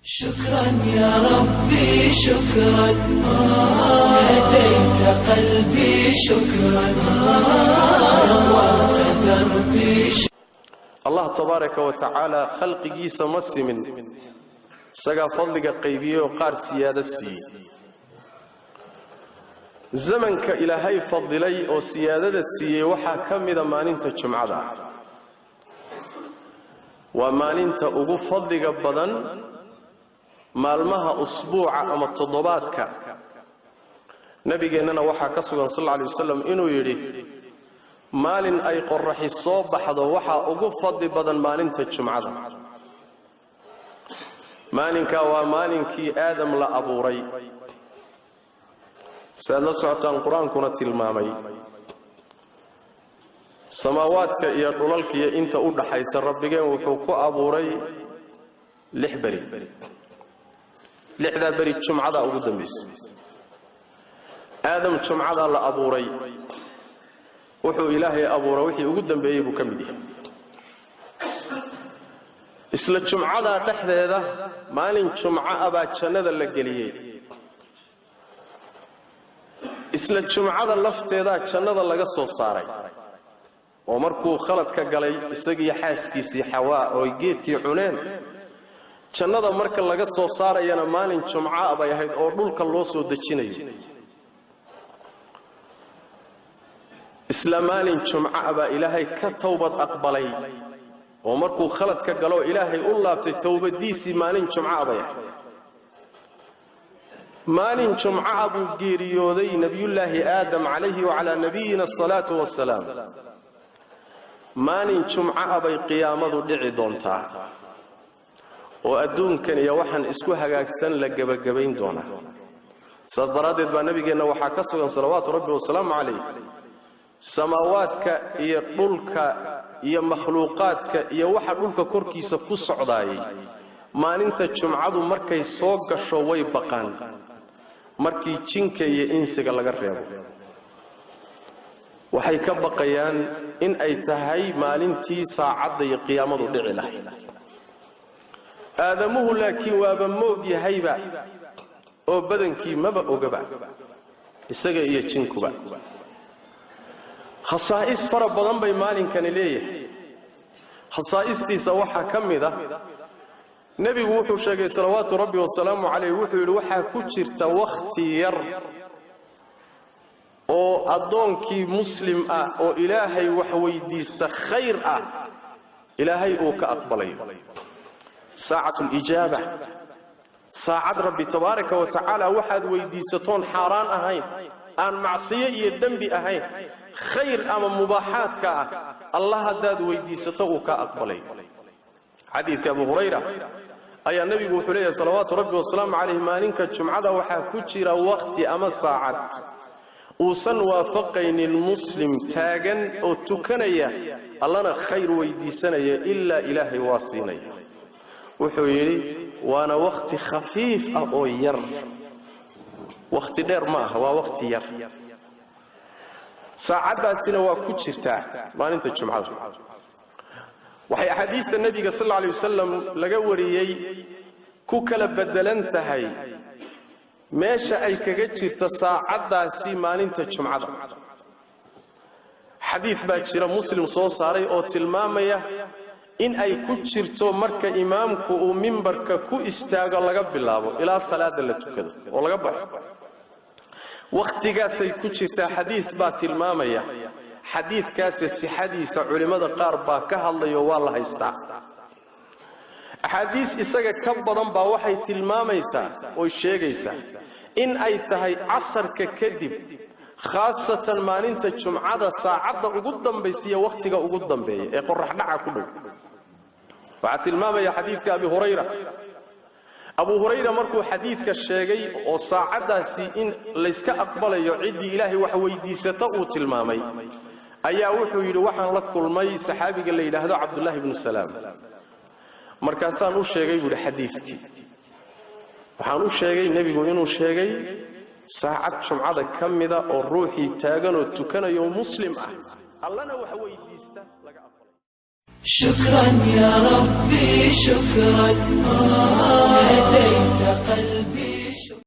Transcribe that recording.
شكرا يا ربي شكرا هديت قلبي شكرا نورت دربي الله تبارك وتعالى خلق جيس مسلم سجى فضلك قيبيه وقار سيادة سي زمنك إلى هاي فضلي أو سيادة سي وحا كم إذا ما ننت جمعة وما ننت أقول فضلك بدن maalmaha usbuuca ama toddobaadka nabigeennana waxa ka sugan sallallahu alayhi wasallam inuu yiri maalin ay qorraxi soo baxdo waxa ugu fadli badan maalinta jumcada maalinka waa maalinkii aadam la abuuray saada socotaan quraankuna tilmaamay samaawaadka iyo dhulalka iyo inta u dhaxaysa rabbigeen wuxuu ku abuuray 6 bari لحظة بريد جمعة أو قداميس آدم جمعة لا أبوري وحو إلهي أبوري وحي قدام بيبو كمدي إسلا جمعة تحت هذا مالين جمعة أبا جنة اللقلية إسلا جمعة اللفت هذا جنة اللقصو صاري ومركو خلط كقلي إساقي حاسكي حواء ويجيت كي عنين jannada marka laga soo saarayna maalin jumca bay ahayd oo dhulka loo soo dajinayo islaamaan jumca ba ilaahay ka tawbad aqbalay oo markuu khalad ka galo ilaahay u laabtay tawbadiisi maalin jumca bay ahayd maalin jumca abu geeriyooday nabiyullaahi aadam alayhi wa ala nabiyina salatu wassalaam maalin jumca bay qiyaamadu dhici doontaa oo adduunkan iyo waxan isku hagaagsan la gabagabayn doona saas daraadeed baa nabigeena waxa ka sugan salawaatu rabbi wa salaamu alayhi samaawaadka iyo dhulka iyo makhluuqaadka iyo waxa dhulka korkiisa ku socdaayay maalinta jumcadu markay soo gasho way baqaan markii jinka iyo insiga laga reebo waxay ka baqayaan in ay tahay maalintii saacada iyo qiyaamadu dhici lahayd آدمه لكن وابموج يهيبا أو بدنكي مبا أوجبا السجى يجنكوا خصائص فرب بدن بيمان كان ليه خصائص تسوحها كم ذا نبي وحو شجع صلوات ربي والسلام عليه وحو الوحى كتير توختير أو أدونكي مسلم أو إلهي وحوي ديست خير إلهي أو كأقبلين ساعة الإجابة ساعة ربي تبارك وتعالى واحد ويديستون حاران أهين أن معصية الذنب أهين خير أم مباحات الله داد ويديستوه كأقبلي حديث أبو هريرة أي النبي وحليه صلوات ربي والسلام عليه مالك الجمعة وحا كتير وقت أما ساعة وصن وافقين المسلم تاغن أو تكنية الله خير ويديسنية إلا إلهي واصينية وحويري وانا وقت خفيف او ير وقت دير ما هو وقت ير ساعات سنه وكجرتا ما انت جمعه وحي حديث النبي صلى الله عليه وسلم لغا وريي ku kala bedelantahay meesha ay kaga jirto saacadaasi maalinta jumcada xadiis baa jira muslim soo saaray oo tilmaamaya in ay ku jirto marka imaamku uu minbarka ku istaago laga bilaabo ila salaada la tukado oo laga baxo waqtigaas ay ku jirta xadiis baa tilmaamaya xadiiskaas sixadiisa culimada qaar baa ka hadlayo waa la haystaa حديث إسقى كبرن بواحد تلماميسا وشيء إن أي تهي عصر ككذب خاصة ما ننت جمعة ساعة قدام بيسيا وقتها قدام بي يقول رح نعى كله فعتلمام يا حديث أبي هريرة أبو هريرة مركو حديث كالشيء وساعة سي إن ليس كأقبل يعد إلهي وحويدي ستأو تلمامي أيا وحو يلوحن لك كل مي سحابي قال لي هذا عبد الله بن السلام markaasaan u sheegay buu xadiiskii waxaan u sheegay nabigu inuu sheegay saacad jumcada kamida oo ruuxi taagan oo tukanayo muslim ah allana waxa weydiista laga aqbalay shukran ya rabbi shukran